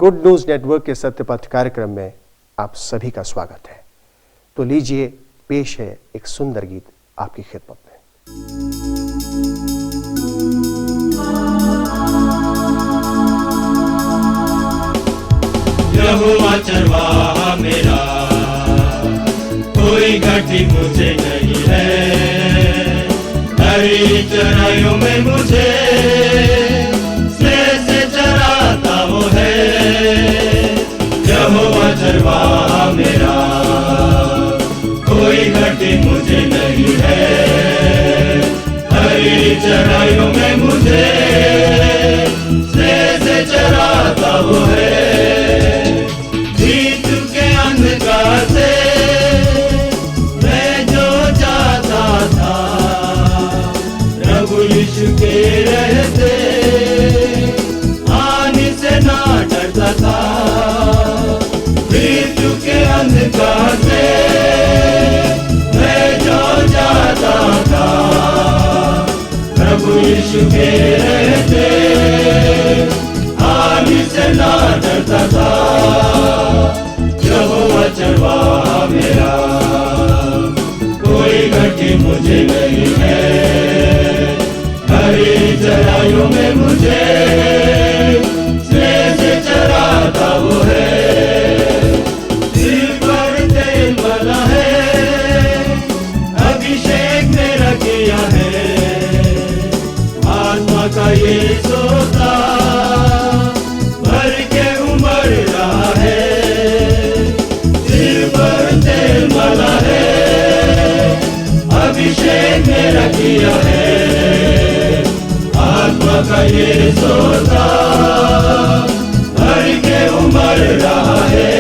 Good news network के सत्य पथ कार्यक्रम में आप सभी का स्वागत है। तो लीजिए, पेश है एक सुंदर गीत आपकी खिदमत में। यहोवा चरवाहा मेरा, कोई घटी मुझे नहीं है। हरी चराइयों में मुझे स्नेह से चराता वो है। यहोवा चरवाहा मेरा, कोई घटी मुझे नहीं है। हरी चराइयों में मुझे स्नेह से चराता वो है। बीत के अंधकार से मैं जो जाता था, प्रभु यीशु के रहते आने से ना डरता था। बीत के अंधकार से मैं जो जाता था, प्रभु यीशु के रहते आने से ना डरता था। यहोवा चरवाहा मेरा, कोई घटी मुझे नहीं है। हरी चराइयों में मुझे स्नेह से चराता वो है। सिर पर तेल वाला है, अभिषेक मेरा किया है। आत्मा का ये सोता भर के उमड़ रहा है। सिर पर तेल वाला है, अभिषेक मेरा किया है। आत्मा का ये सोता भर के उमड़ रहा है।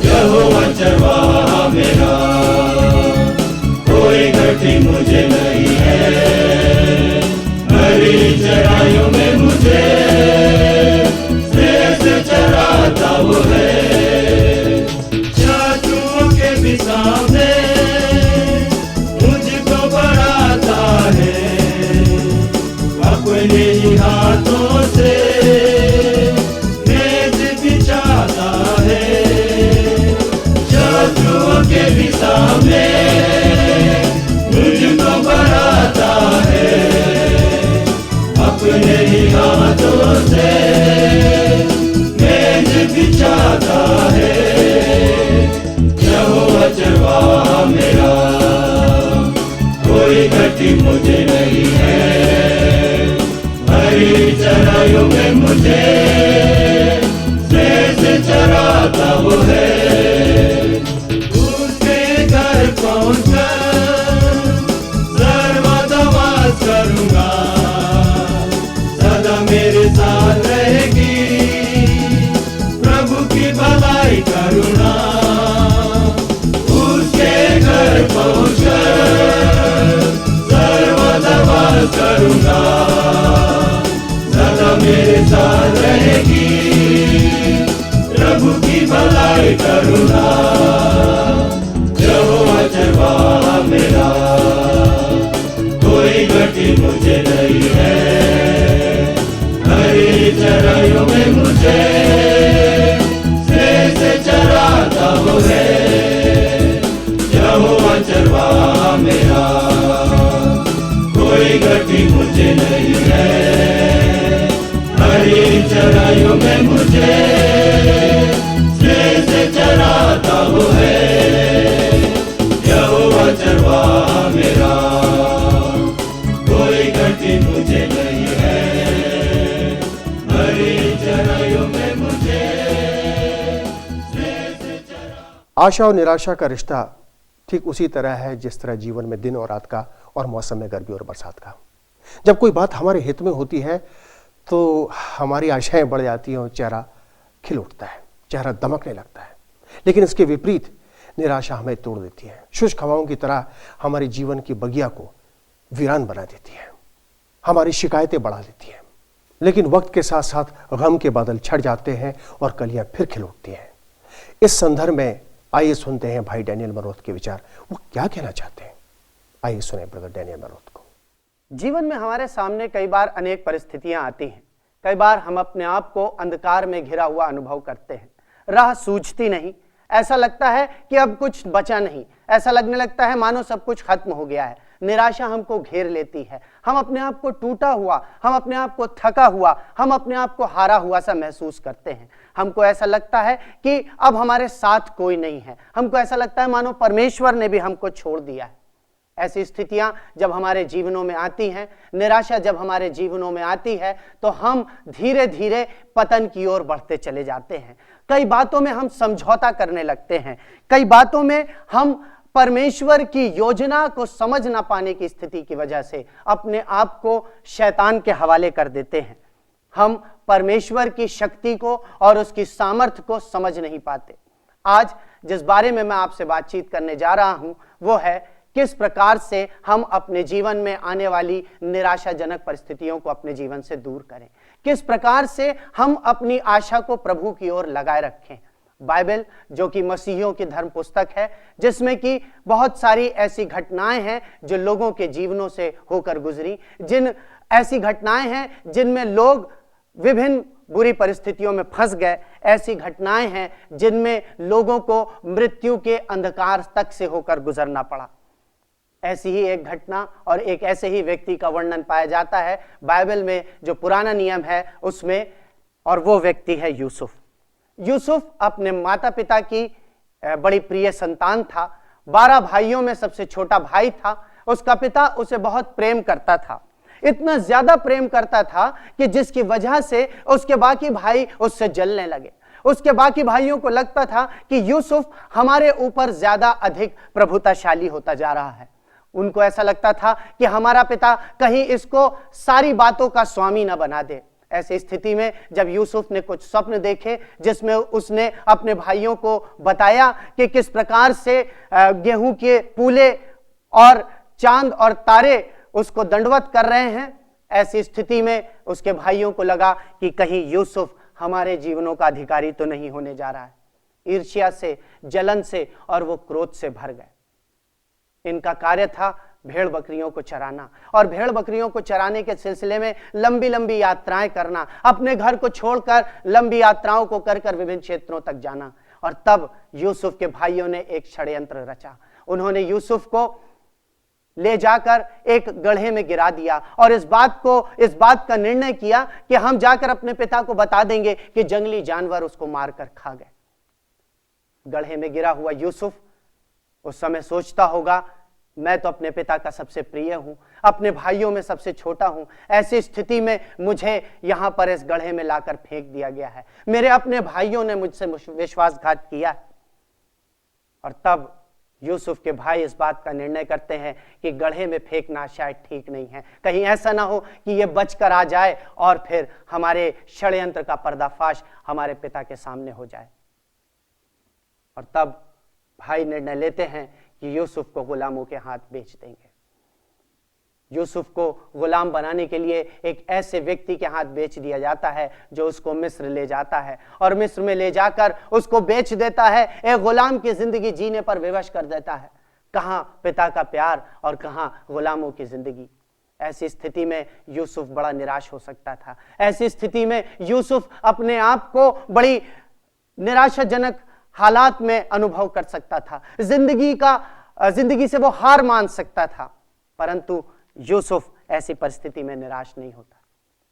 यहोवा चरवाहा मेरा, कोई घटी मुझे नहीं है। हरी चराइयों में मुझे स्नेह से चराता वो है। शत्रुओं के भी सामने मुझको बढ़ाता है। अपने ही हाथों से मेज बिछाता है। शत्रुओं के भी सामने मुझको बढ़ाता है। अपने ही हाथों से मेज बिछाता है। यहोवा चरवाहा मेरा, कोई घटी मुझे नहीं है। हरी चराइयों में मुझे स्नेह से चराता वो है। उसके घर पहुंचकर सर्वदा वास करूंगा। सदा मेरे साथ रहेगी प्रभु की भलाई करुणा। उसके घर पहुंचकर सर्वदा वास करूंगा। सदा मेरे साथ रहेगी प्रभु की भलाई करुणा। यहोवा चरवाहा मेरा, कोई घटी मुझे नहीं है। हरी चराइयों में मुझे स्नेह से चराता वो है। यहोवा चरवाहा मेरा, कोई घटी मुझे नहीं है। हरी चराइयों में मुझे स्नेह से चराता वो है। यहोवा चरवाहा मेरा, कोई घटी मुझे नहीं है। हरी चराइयों में मुझे स्नेह से चरा। आशा और निराशा का रिश्ता ठीक उसी तरह है जिस तरह जीवन में दिन और रात का और मौसम में गर्मी और बरसात का। जब कोई बात हमारे हित में होती है तो हमारी आशाएं बढ़ जाती हैं और चेहरा खिल उठता है, चेहरा दमकने लगता है। लेकिन इसके विपरीत निराशा हमें तोड़ देती है, शुष्क हवाओं की तरह हमारे जीवन की बगिया को वीरान बना देती है, हमारी शिकायतें बढ़ा देती है। लेकिन वक्त के साथ साथ गम के बादल छट जाते हैं और कलियां फिर खिल उठती हैं। इस संदर्भ में आइए सुनते हैं भाई डैनियल मरोथ के विचार। वो क्या कहना चाहते हैं, आइए सुने ब्रदर डैनियल मरोथ को। जीवन में हमारे सामने कई बार अनेक परिस्थितियां आती हैं। कई बार हम अपने आप को अंधकार में घिरा हुआ अनुभव करते हैं, राह सूझती नहीं, ऐसा लगता है कि अब कुछ बचा नहीं, ऐसा लगने लगता है मानो सब कुछ खत्म हो गया है। निराशा हमको घेर लेती है, हम अपने आप को टूटा हुआ, हम अपने आप को थका हुआ, हम अपने आप को हारा हुआ सा महसूस करते हैं। हमको ऐसा लगता है कि अब हमारे साथ कोई नहीं है, हमको ऐसा लगता है मानो परमेश्वर ने भी हमको छोड़ दिया है। ऐसी स्थितियां जब हमारे जीवनों में आती हैं, निराशा जब हमारे जीवनों में आती है, तो हम धीरे धीरे पतन की ओर बढ़ते चले जाते हैं। कई बातों में हम समझौता करने लगते हैं, कई बातों में हम परमेश्वर की योजना को समझ ना पाने की स्थिति की वजह से अपने आप को शैतान के हवाले कर देते हैं। हम परमेश्वर की शक्ति को और उसकी सामर्थ्य को समझ नहीं पाते। आज जिस बारे में मैं आपसे बातचीत करने जा रहा हूं वो है किस प्रकार से हम अपने जीवन में आने वाली निराशाजनक परिस्थितियों को अपने जीवन से दूर करें, किस प्रकार से हम अपनी आशा को प्रभु की ओर लगाए रखें। बाइबल जो कि मसीहियों की धर्म पुस्तक है, जिसमें कि बहुत सारी ऐसी घटनाएं हैं जो लोगों के जीवनों से होकर गुजरी, जिन ऐसी घटनाएं हैं जिनमें लोग विभिन्न बुरी परिस्थितियों में फंस गए, ऐसी घटनाएं हैं जिनमें लोगों को मृत्यु के अंधकार तक से होकर गुजरना पड़ा। ऐसी ही एक घटना और एक ऐसे ही व्यक्ति का वर्णन पाया जाता है बाइबल में, जो पुराना नियम है उसमें, और वो व्यक्ति है यूसुफ। यूसुफ अपने माता पिता की बड़ी प्रिय संतान था, 12 भाइयों में सबसे छोटा भाई था। उसका पिता उसे बहुत प्रेम करता था, इतना ज्यादा प्रेम करता था कि जिसकी वजह से उसके बाकी भाई उससे जलने लगे। उसके बाकी भाइयों को लगता था कि यूसुफ हमारे ऊपर ज्यादा अधिक प्रभुताशाली होता जा रहा है। उनको ऐसा लगता था कि हमारा पिता कहीं इसको सारी बातों का स्वामी न बना दे। ऐसी स्थिति में जब यूसुफ ने कुछ स्वप्न देखे जिसमें उसने अपने भाइयों को बताया कि किस प्रकार से गेहूं के पूले और चांद और तारे उसको दंडवत कर रहे हैं, ऐसी स्थिति में उसके भाइयों को लगा कि कहीं यूसुफ हमारे जीवनों का अधिकारी तो नहीं होने जा रहा है। ईर्ष्या से, जलन से और वो क्रोध से भर गए। इनका कार्य था भेड़ बकरियों को चराना, और भेड़ बकरियों को चराने के सिलसिले में लंबी लंबी यात्राएं करना, अपने घर को छोड़कर लंबी यात्राओं को कर कर विभिन्न क्षेत्रों तक जाना। और तब यूसुफ के भाइयों ने एक षड्यंत्र रचा। उन्होंने यूसुफ को ले जाकर एक गड्ढे में गिरा दिया और इस बात का निर्णय किया कि हम जाकर अपने पिता को बता देंगे कि जंगली जानवर उसको मारकर खा गए। गड्ढे में गिरा हुआ यूसुफ उस समय सोचता होगा, मैं तो अपने पिता का सबसे प्रिय हूं, अपने भाइयों में सबसे छोटा हूं, ऐसी स्थिति में मुझे यहां पर इस गड्ढे में लाकर फेंक दिया गया है, मेरे अपने भाइयों ने मुझसे विश्वासघात किया। और तब यूसुफ के भाई इस बात का निर्णय करते हैं कि गड्ढे में फेंकना शायद ठीक नहीं है, कहीं ऐसा ना हो कि यह बचकर आ जाए और फिर हमारे षड्यंत्र का पर्दाफाश हमारे पिता के सामने हो जाए। और तब भाई निर्णय लेते हैं कि यूसुफ को गुलामों के हाथ बेच देंगे। यूसुफ को गुलाम बनाने के लिए एक ऐसे व्यक्ति के हाथ बेच दिया जाता है जो उसको मिस्र ले जाता है और मिस्र में ले जाकर उसको बेच देता है, एक गुलाम की जिंदगी जीने पर विवश कर देता है। कहां पिता का प्यार और कहां गुलामों की जिंदगी। ऐसी स्थिति में यूसुफ बड़ा निराश हो सकता था। ऐसी स्थिति में यूसुफ अपने आप को बड़ी निराशाजनक हालात में अनुभव कर सकता था, जिंदगी से वो हार मान सकता था। परंतु यूसुफ ऐसी परिस्थिति में निराश नहीं होता।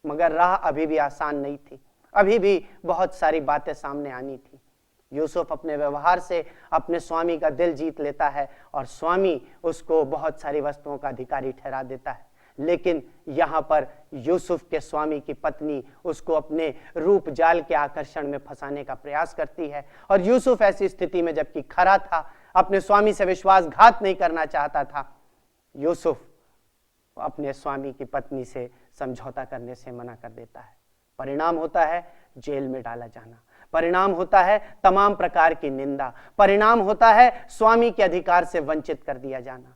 मगर राह अभी भी आसान नहीं थी, अभी भी बहुत सारी बातें सामने आनी थी। यूसुफ अपने व्यवहार से अपने स्वामी का दिल जीत लेता है और स्वामी उसको बहुत सारी वस्तुओं का अधिकारी ठहरा देता है। लेकिन यहां पर यूसुफ के स्वामी की पत्नी उसको अपने रूप जाल के आकर्षण में फंसाने का प्रयास करती है। और यूसुफ ऐसी स्थिति में, जबकि खरा था, अपने स्वामी से विश्वासघात नहीं करना चाहता था, यूसुफ अपने स्वामी की पत्नी से समझौता करने से मना कर देता है। परिणाम होता है जेल में डाला जाना, परिणाम होता है तमाम प्रकार की निंदा, परिणाम होता है स्वामी के अधिकार से वंचित कर दिया जाना।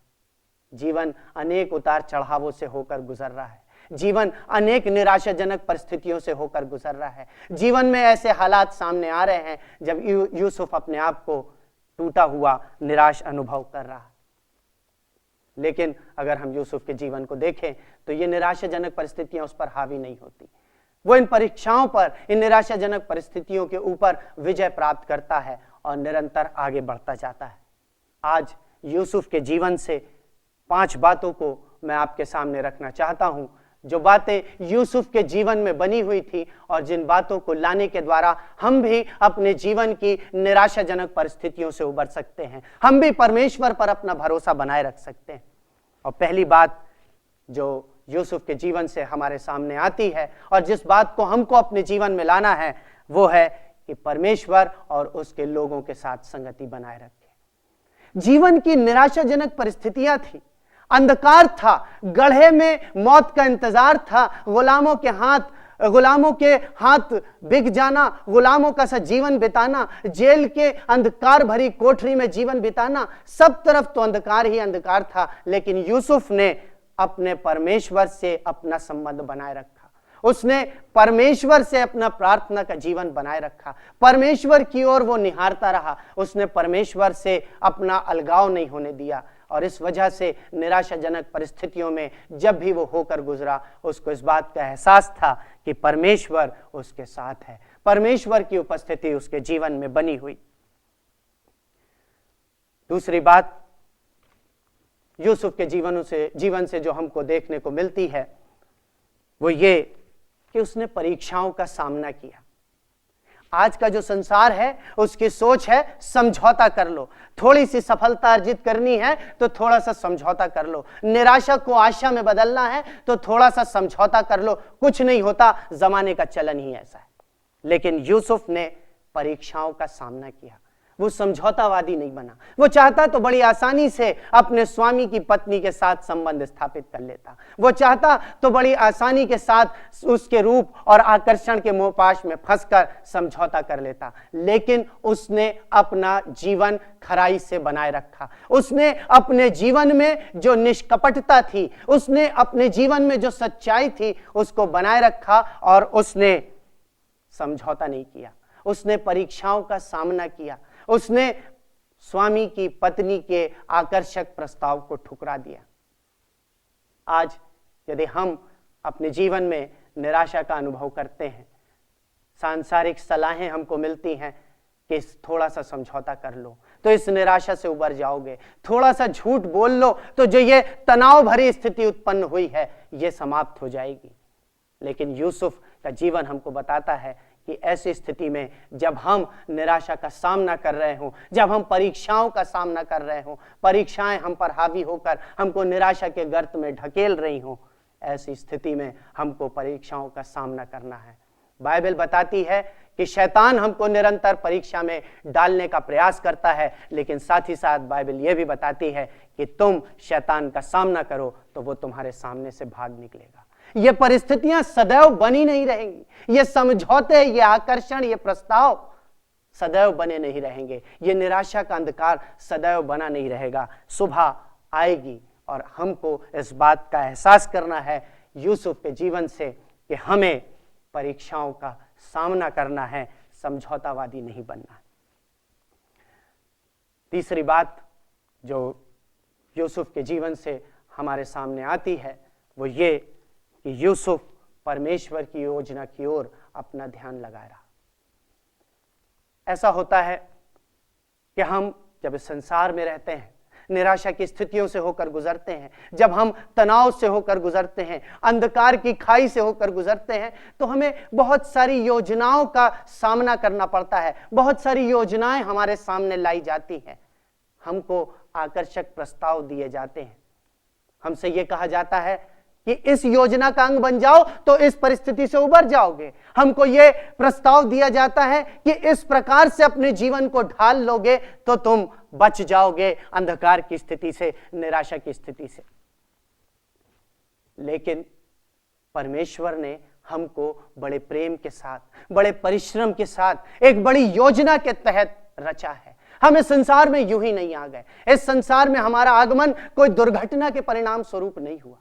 जीवन अनेक उतार चढ़ावों से होकर गुजर रहा है, जीवन अनेक निराशाजनक परिस्थितियों से होकर गुजर रहा है। जीवन में ऐसे हालात सामने आ रहे हैं जब यूसुफ अपने आप को टूटा हुआ, निराश अनुभव कर रहा है। लेकिन अगर हम यूसुफ के जीवन को देखें तो ये निराशाजनक परिस्थितियां उस पर हावी नहीं होती। वो इन परीक्षाओं पर, इन निराशाजनक परिस्थितियों के ऊपर विजय प्राप्त करता है और निरंतर आगे बढ़ता जाता है। आज यूसुफ के जीवन से 5 बातों को मैं आपके सामने रखना चाहता हूं, जो बातें यूसुफ के जीवन में बनी हुई थी और जिन बातों को लाने के द्वारा हम भी अपने जीवन की निराशाजनक परिस्थितियों से उबर सकते हैं, हम भी परमेश्वर पर अपना भरोसा बनाए रख सकते हैं। और पहली बात जो यूसुफ के जीवन से हमारे सामने आती है और जिस बात को हमको अपने जीवन में लाना है, वो है कि परमेश्वर और उसके लोगों के साथ संगति बनाए रखें। जीवन की निराशाजनक परिस्थितियां थी, अंधकार था, गड्ढे में मौत का इंतजार था, गुलामों के हाथ बिक जाना, गुलामों का सा जीवन बिताना, जेल के अंधकार भरी कोठरी में जीवन बिताना, सब तरफ तो अंधकार ही अंधकार था। लेकिन यूसुफ ने अपने परमेश्वर से अपना संबंध बनाए रखा, उसने परमेश्वर से अपना प्रार्थना का जीवन बनाए रखा, परमेश्वर की ओर वो निहारता रहा, उसने परमेश्वर से अपना अलगाव नहीं होने दिया। और इस वजह से निराशाजनक परिस्थितियों में जब भी वो होकर गुजरा, उसको इस बात का एहसास था कि परमेश्वर उसके साथ है, परमेश्वर की उपस्थिति उसके जीवन में बनी हुई। दूसरी बात यूसुफ के जीवन से जो हमको देखने को मिलती है, वो ये कि उसने परीक्षाओं का सामना किया। आज का जो संसार है उसकी सोच है समझौता कर लो, थोड़ी सी सफलता अर्जित करनी है तो थोड़ा सा समझौता कर लो, निराशा को आशा में बदलना है तो थोड़ा सा समझौता कर लो, कुछ नहीं होता, जमाने का चलन ही ऐसा है। लेकिन यूसुफ ने परीक्षाओं का सामना किया, वो समझौतावादी नहीं बना। वो चाहता तो बड़ी आसानी से अपने स्वामी की पत्नी के साथ संबंध स्थापित कर लेता, वो चाहता तो बड़ी आसानी के साथ उसके रूप और आकर्षण के मोहपाश में फंसकर समझौता कर लेता। लेकिन उसने अपना जीवन खराई से बनाए रखा, उसने अपने जीवन में जो निष्कपटता थी, उसने अपने जीवन में जो सच्चाई थी, उसको बनाए रखा और उसने समझौता नहीं किया, उसने परीक्षाओं का सामना किया, उसने स्वामी की पत्नी के आकर्षक प्रस्ताव को ठुकरा दिया। आज यदि हम अपने जीवन में निराशा का अनुभव करते हैं, सांसारिक सलाहें हमको मिलती हैं कि थोड़ा सा समझौता कर लो तो इस निराशा से उबर जाओगे, थोड़ा सा झूठ बोल लो तो जो ये तनाव भरी स्थिति उत्पन्न हुई है ये समाप्त हो जाएगी। लेकिन यूसुफ का जीवन हमको बताता है कि ऐसी स्थिति में जब हम निराशा का सामना कर रहे हो, जब हम परीक्षाओं का सामना कर रहे हो, परीक्षाएं हम पर हावी होकर हमको निराशा के गर्त में ढकेल रही हो, ऐसी स्थिति में हमको परीक्षाओं का सामना करना है। बाइबल बताती है कि शैतान हमको निरंतर परीक्षा में डालने का प्रयास करता है, लेकिन साथ ही साथ बाइबल यह भी बताती है कि तुम शैतान का सामना करो तो वो तुम्हारे सामने से भाग निकलेगा। ये परिस्थितियां सदैव बनी नहीं रहेंगी, ये समझौते, ये आकर्षण, ये प्रस्ताव सदैव बने नहीं रहेंगे, ये निराशा का अंधकार सदैव बना नहीं रहेगा। सुबह आएगी और हमको इस बात का एहसास करना है यूसुफ के जीवन से कि हमें परीक्षाओं का सामना करना है, समझौतावादी नहीं बनना है। तीसरी बात जो यूसुफ के जीवन से हमारे सामने आती है वो ये कि यूसुफ परमेश्वर की योजना की ओर अपना ध्यान लगा रहा। ऐसा होता है कि हम जब इस संसार में रहते हैं, निराशा की स्थितियों से होकर गुजरते हैं, जब हम तनाव से होकर गुजरते हैं, अंधकार की खाई से होकर गुजरते हैं, तो हमें बहुत सारी योजनाओं का सामना करना पड़ता है, बहुत सारी योजनाएं हमारे सामने लाई जाती हैं, हमको आकर्षक प्रस्ताव दिए जाते हैं, हमसे यह कहा जाता है कि इस योजना का अंग बन जाओ तो इस परिस्थिति से उबर जाओगे। हमको यह प्रस्ताव दिया जाता है कि इस प्रकार से अपने जीवन को ढाल लोगे तो तुम बच जाओगे अंधकार की स्थिति से, निराशा की स्थिति से। लेकिन परमेश्वर ने हमको बड़े प्रेम के साथ, बड़े परिश्रम के साथ एक बड़ी योजना के तहत रचा है। हम इस संसार में यूं ही नहीं आ गए, इस संसार में हमारा आगमन कोई दुर्घटना के परिणाम स्वरूप नहीं हुआ।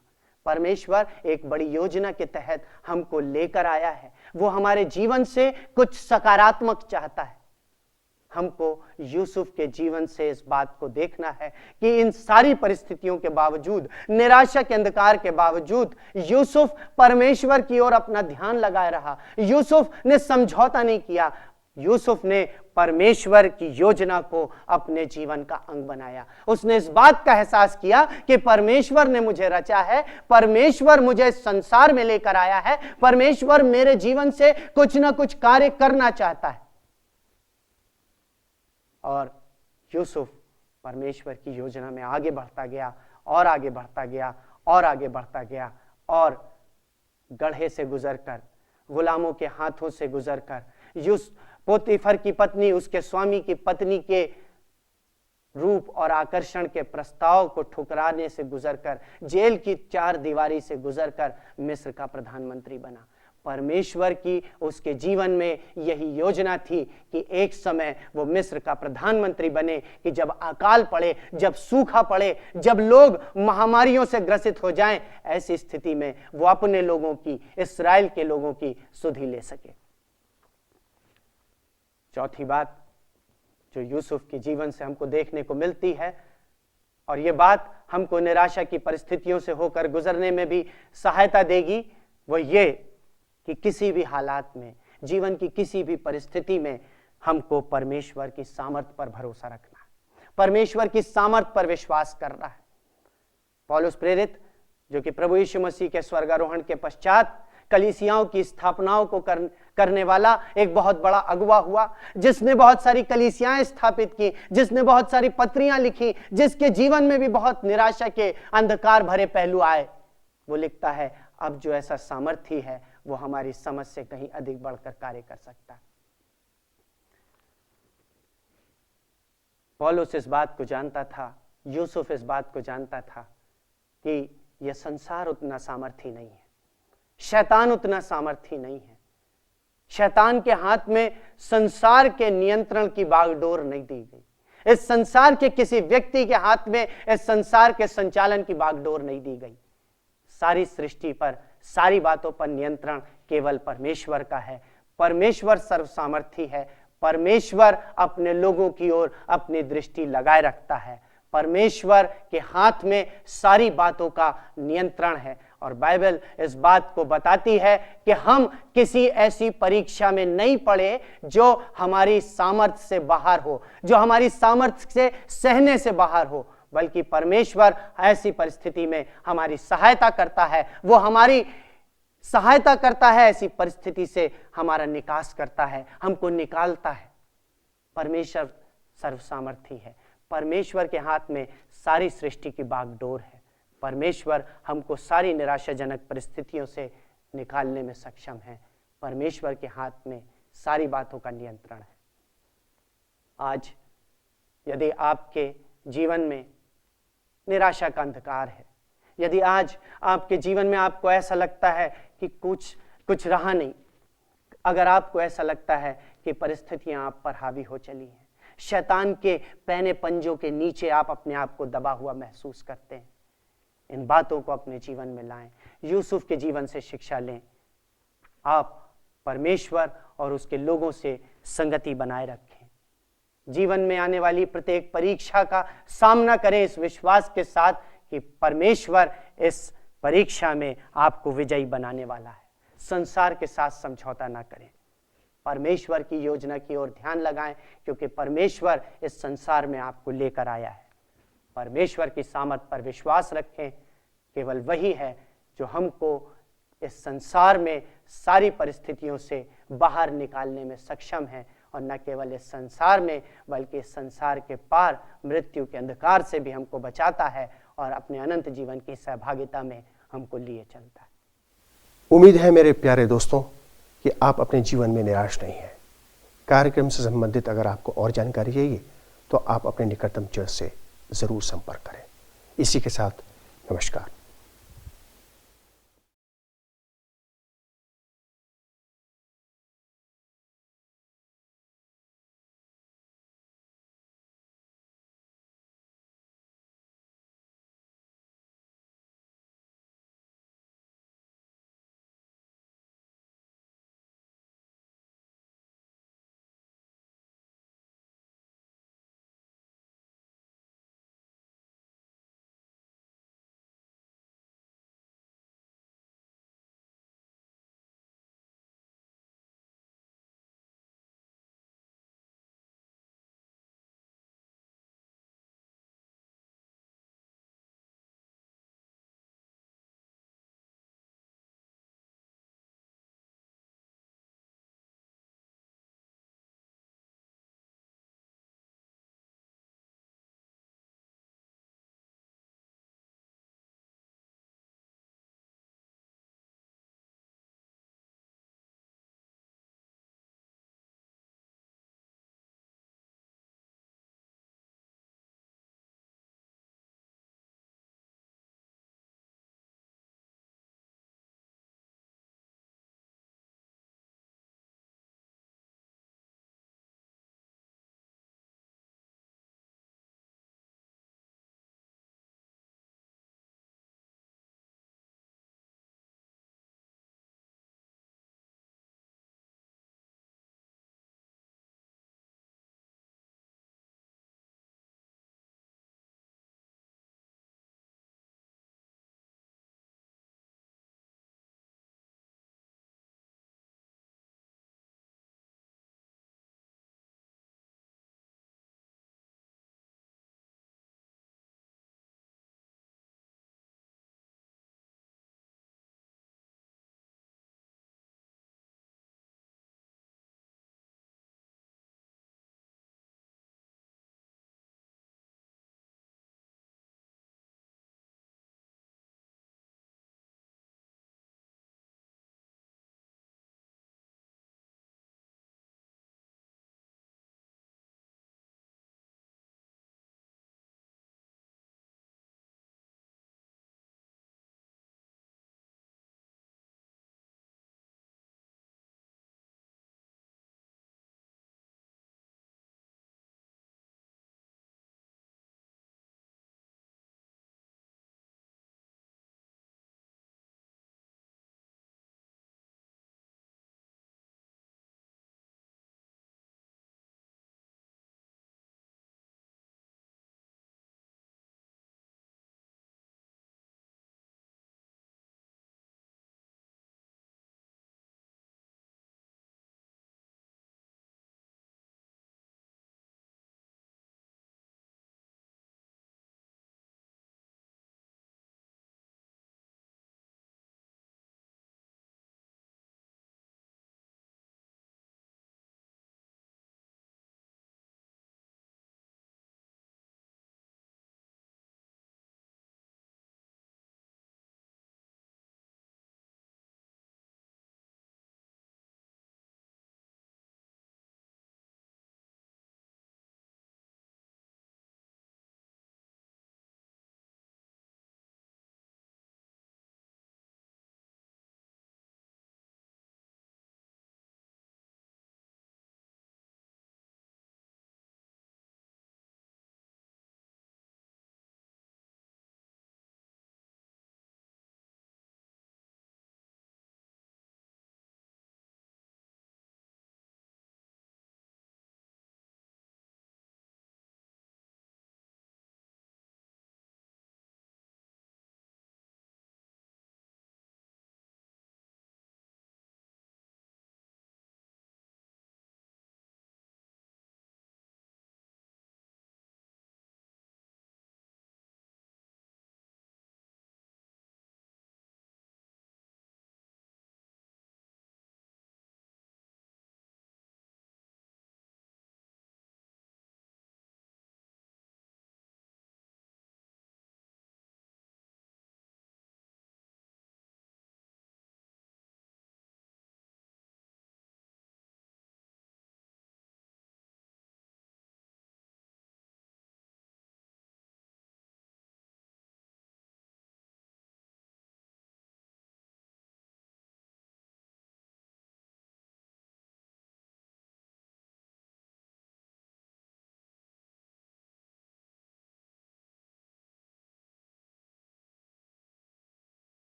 परमेश्वर एक बड़ी योजना के तहत हमको लेकर आया है, वो हमारे जीवन से कुछ सकारात्मक चाहता है। हमको यूसुफ के जीवन से इस बात को देखना है कि इन सारी परिस्थितियों के बावजूद, निराशा के अंधकार के बावजूद, यूसुफ परमेश्वर की ओर अपना ध्यान लगाए रहा। यूसुफ ने समझौता नहीं किया। यूसुफ ने परमेश्वर की योजना को अपने जीवन का अंग बनाया। उसने इस बात का एहसास किया कि परमेश्वर ने मुझे रचा है, परमेश्वर मुझे संसार में लेकर आया है, परमेश्वर मेरे जीवन से कुछ ना कुछ कार्य करना चाहता है। और यूसुफ परमेश्वर की योजना में आगे बढ़ता गया और आगे बढ़ता गया और आगे बढ़ता गया, और गढ़े से गुजरकर, गुलामों के हाथों से गुजरकर, पोतीफर की पत्नी, उसके स्वामी की पत्नी के रूप और आकर्षण के प्रस्ताव को ठुकराने से गुजरकर, जेल की 4 दीवारी से गुजरकर मिस्र का प्रधानमंत्री बना। परमेश्वर की उसके जीवन में यही योजना थी कि एक समय वो मिस्र का प्रधानमंत्री बने, कि जब अकाल पड़े, जब सूखा पड़े, जब लोग महामारियों से ग्रसित हो जाएं, ऐसी स्थिति में वो अपने लोगों की, इस्राएल के लोगों की सुधि ले सके। चौथी बात जो यूसुफ के जीवन से हमको देखने को मिलती है, और ये बात हमको निराशा की परिस्थितियों से होकर गुजरने में भी सहायता देगी, वो ये कि किसी भी हालात में, जीवन की किसी भी परिस्थिति में हमको परमेश्वर की सामर्थ पर भरोसा रखना है, परमेश्वर की सामर्थ पर विश्वास करना है। पौलुस प्रेरित, जो कि प्रभु यीशु मसीह के स्वर्गारोहण के पश्चात कलीसियाओं की स्थापनाओं को करने वाला एक बहुत बड़ा अगुवा हुआ, जिसने बहुत सारी कलीसियाएं स्थापित की, जिसने बहुत सारी पत्रियां लिखी, जिसके जीवन में भी बहुत निराशा के अंधकार भरे पहलू आए, वो लिखता है, अब जो ऐसा सामर्थ्य है वो हमारी समझ से कहीं अधिक बढ़कर कार्य कर सकता है। पौलुस इस बात को जानता था, यूसुफ इस बात को जानता था कि यह संसार उतना सामर्थ्य नहीं है, शैतान उतना सामर्थ्य नहीं है। शैतान के हाथ में संसार के नियंत्रण की बागडोर नहीं दी गई। इस संसार के किसी व्यक्ति के हाथ में इस संसार के संचालन की बागडोर नहीं दी गई। सारी सृष्टि पर, सारी बातों पर नियंत्रण केवल परमेश्वर का है। परमेश्वर सर्वसामर्थी है। परमेश्वर अपने लोगों की ओर अपनी दृष्टि लगाए रखता है। परमेश्वर के हाथ में सारी बातों का नियंत्रण है। और बाइबल इस बात को बताती है कि हम किसी ऐसी परीक्षा में नहीं पड़े जो हमारी सामर्थ्य से बाहर हो, जो हमारी सामर्थ्य से सहने से बाहर हो, बल्कि परमेश्वर ऐसी परिस्थिति में हमारी सहायता करता है। वो हमारी सहायता करता है, ऐसी परिस्थिति से हमारा निकास करता है, हमको निकालता है। परमेश्वर सर्वसामर्थी है। परमेश्वर के हाथ में सारी सृष्टि की बागडोर है। परमेश्वर हमको सारी निराशाजनक परिस्थितियों से निकालने में सक्षम है। परमेश्वर के हाथ में सारी बातों का नियंत्रण है। आज यदि आपके जीवन में निराशा का अंधकार है, यदि आज आपके जीवन में आपको ऐसा लगता है कि कुछ रहा नहीं, अगर आपको ऐसा लगता है कि परिस्थितियां आप पर हावी हो चली हैं, शैतान के पैने पंजों के नीचे आप अपने आप को दबा हुआ महसूस करते हैं, इन बातों को अपने जीवन में लाएं। यूसुफ के जीवन से शिक्षा लें। आप परमेश्वर और उसके लोगों से संगति बनाए रखें। जीवन में आने वाली प्रत्येक परीक्षा का सामना करें इस विश्वास के साथ कि परमेश्वर इस परीक्षा में आपको विजयी बनाने वाला है। संसार के साथ समझौता ना करें, परमेश्वर की योजना की ओर ध्यान लगाएं, क्योंकि परमेश्वर इस संसार में आपको लेकर आया है। परमेश्वर की सामर्थ पर विश्वास रखें। केवल वही है जो हमको इस संसार में सारी परिस्थितियों से बाहर निकालने में सक्षम है, और न केवल इस संसार में बल्कि इस संसार के पार मृत्यु के अंधकार से भी हमको बचाता है और अपने अनंत जीवन की सहभागिता में हमको लिए चलता है। उम्मीद है मेरे प्यारे दोस्तों कि आप अपने जीवन में निराश नहीं हैं। कार्यक्रम से संबंधित अगर आपको और जानकारी चाहिए तो आप अपने निकटतम चर्च से ज़रूर संपर्क करें। इसी के साथ नमस्कार।